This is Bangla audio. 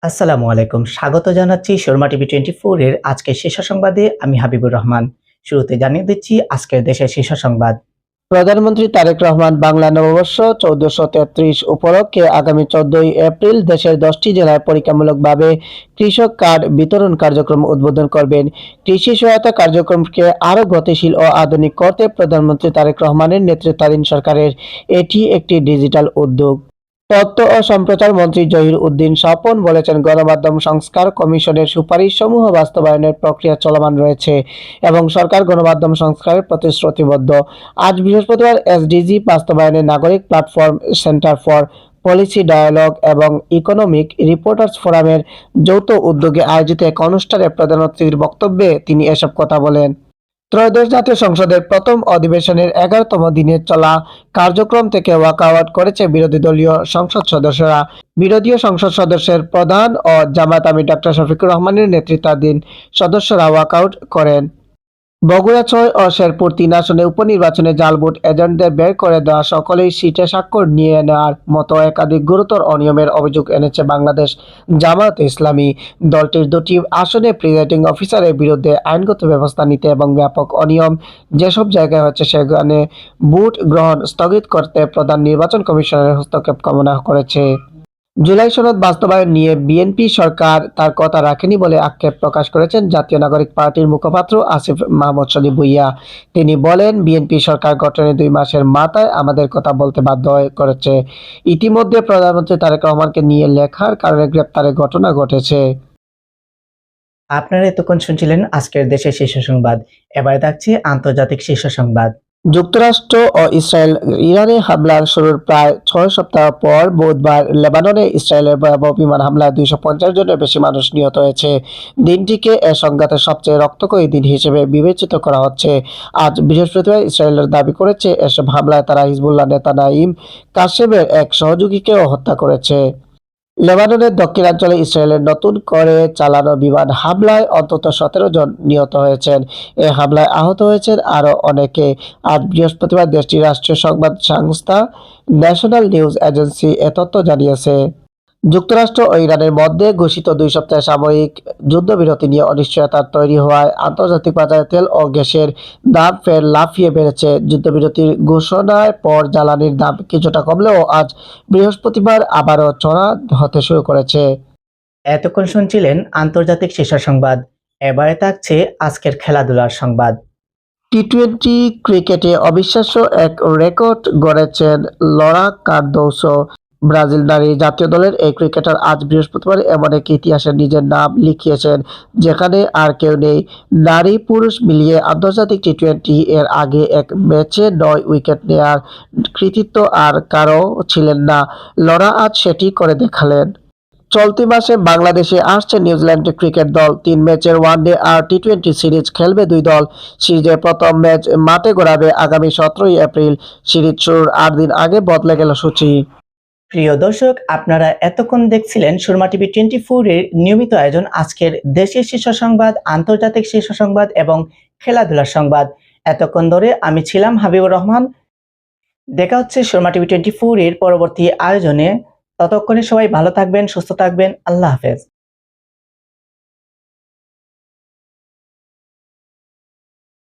আসসালামু আলাইকুম। স্বাগত জানাচ্ছি শর্মা টিভি 24 এর আজকের শীর্ষ সংবাদে। আমি হাবিবুর রহমান। শুরুতে জানিয়ে দিচ্ছি আজকের দেশের শীর্ষ সংবাদ। প্রধানমন্ত্রী তারেক রহমান বাংলা নববর্ষ ১৪৩৩ উপলক্ষে আগামী ১৪ই এপ্রিল দেশের ১০টি জেলায় পরীক্ষামূলকভাবে কৃষক কার্ড বিতরণ কার্যক্রম উদ্বোধন করবেন। কৃষি সহায়তা কার্যক্রমকে আরও গতিশীল ও আধুনিক করতে প্রধানমন্ত্রী তারেক রহমানের নেতৃত্বাধীন সরকারের এটি একটি ডিজিটাল উদ্যোগ। তথ্য ও সম্প্রচার মন্ত্রী জহির উদ্দিন স্বপন বলেছেন, গণমাধ্যম সংস্কার কমিশনের সুপারিশসমূহ বাস্তবায়নের প্রক্রিয়া চলমান রয়েছে এবং সরকার গণমাধ্যম সংস্কারের প্রতিশ্রুতিবদ্ধ। আজ বৃহস্পতিবার এসডিজি বাস্তবায়নে নাগরিক platform, centre for policy dialogue এবং ইকোনমিক রিপোর্টার্স ফোরামের যৌথ উদ্যোগে আয়োজিত এক অনুষ্ঠানে প্রধানমন্ত্রীর বক্তব্যে তিনি এসব কথা বলেন। ত্রয়োদশ জাতীয় সংসদের প্রথম অধিবেশনের 11তম দিনে চলা কার্যক্রম থেকে ওয়াকআউট করেছে বিরোধী দলীয় সংসদ সদস্যরা। বিরোধী সংসদ সদস্যের প্রধান ও জামায়াত আমির ডক্টর শফিকুর রহমানের নেতৃত্বাধীন সদস্যরা ওয়াকআউট করেন। বগুড়া ৬ ও শেরপুর ৩ আসনে উপনির্বাচনে জাল ভোট এজেন্টদের বের করে দেওয়া, সকলেই সিটে স্বাক্ষর নিয়ে নেওয়ার মতো একাধিক গুরুতর অনিয়মের অভিযোগ এনেছে বাংলাদেশ জামায়াতে ইসলামী। দলটির ২টি আসনে প্রিজাইডিং অফিসারের বিরুদ্ধে আইনগত ব্যবস্থা নিতে এবং ব্যাপক অনিয়ম যেসব জায়গায় হচ্ছে সেখানে ভোট গ্রহণ স্থগিত করতে প্রধান নির্বাচন কমিশনের হস্তক্ষেপ কামনা করেছে। জুলাই সনদ বাস্তবায়ন নিয়ে বিএনপি সরকার তার কথা রাখেনি বলে আক্ষেপ প্রকাশ করেছেন জাতীয় নাগরিক পার্টির মুখপাত্র আসিফ মাহমুদ সজীব ভুঁইয়া। তিনি বলেন, বিএনপি সরকার গঠনের 2 মাসের মাথায় আমাদের কথা বলতে বাধ্য করেছে। ইতিমধ্যে প্রধানমন্ত্রী তারেক রহমানকে নিয়ে লেখার কারণে গ্রেপ্তারের ঘটনা ঘটেছে। আপনারা এতক্ষণ শুনছিলেন আজকের দেশের শীর্ষ সংবাদ। এবারে থাকছে আন্তর্জাতিক শীর্ষ সংবাদ। যুক্তরাষ্ট্র ও ইসরায়েল ইরানে হামলার শুরুর প্রায় 6 সপ্তাহ পর বুধবার লেবাননে ইসরায়েলের ভয়াবহ বিমান হামলায় 250 জনের বেশি মানুষ নিহত হয়েছে। দিনটিকে এ সংঘাতের সবচেয়ে রক্তক্ষয়ী দিন হিসেবে বিবেচিত করা হচ্ছে। আজ বৃহস্পতিবার ইসরায়েলের দাবি করেছে, এসব হামলায় তারা হিজবুল্লাহ নেতা নাঈম কাসেমের এক সহযোগীকেও হত্যা করেছে। লেবাননের দক্ষিণাঞ্চলে ইসরায়েলের নতুন করে চালানো বিমান হামলায় অন্তত 17 জন নিহত হয়েছেন। এ হামলায় আহত হয়েছেন আরও অনেকে। আজ বৃহস্পতিবার দেশটির রাষ্ট্রীয় সংবাদ সংস্থা ন্যাশনাল নিউজ এজেন্সি এ তথ্য জানিয়েছে। যুক্তরাষ্ট্র ও ইরানের মধ্যে ঘোষিত 2 সপ্তাহের সাময়িক যুদ্ধবিরতি নিয়ে অনিশ্চয়তা তৈরি হওয়ায় আন্তর্জাতিক বাজারে তেল ও গ্যাসের দাম ফের লাফিয়ে বেড়েছে। যুদ্ধবিরতির ঘোষণার পর জ্বালানির দাম কিছুটা কমলেও আজ বৃহস্পতিবার আবারও চড়া হতে শুরু করেছে। এতক্ষণ শুনছিলেন আন্তর্জাতিক শীর্ষ সংবাদ। এবারে থাকছে আজকের খেলাধুলার সংবাদ। টি-টোয়েন্টি ক্রিকেটে অবিশ্বাস্য এক রেকর্ড গড়েছেন লরা কার্দোসো। ব্রাজিল নারী জাতীয় দলের এই ক্রিকেটার আজ বৃহস্পতিবার এমন এক ইতিহাসে নিজের নাম লিখিয়েছেন যেখানে আর কেউ নেই। নারী পুরুষ মিলিয়ে আন্তর্জাতিক টি-টোয়েন্টি এর আগে এক ম্যাচে 9 উইকেট নেয়ার কৃতিত্ব আর কারও ছিলেন না। লরা আজ সেটি করে দেখালেন। চলতি মাসে বাংলাদেশে আসছে নিউজিল্যান্ড ক্রিকেট দল। 3 ম্যাচের ওয়ানডে আর টি-টোয়েন্টি সিরিজ খেলবে 2 দল। সিরিজের প্রথম ম্যাচ মাঠে গড়াবে আগামী 17ই এপ্রিল। সিরিজ শুরুর 8 দিন আগে বদলে গেল সূচি। প্রিয় দর্শক, আপনারা এতক্ষণ দেখছিলেন শর্মা টিভি 24 এর নিয়মিত আয়োজন আজকের দেশের শীর্ষ সংবাদ, আন্তর্জাতিক শীর্ষ সংবাদ এবং খেলাধুলার সংবাদ। এতক্ষণ ধরে আমি ছিলাম হাবিবুর রহমান। দেখা হচ্ছে শর্মা টিভি 24 এর পরবর্তী আয়োজনে। ততক্ষণে সবাই ভালো থাকবেন, সুস্থ থাকবেন। আল্লাহ হাফেজ।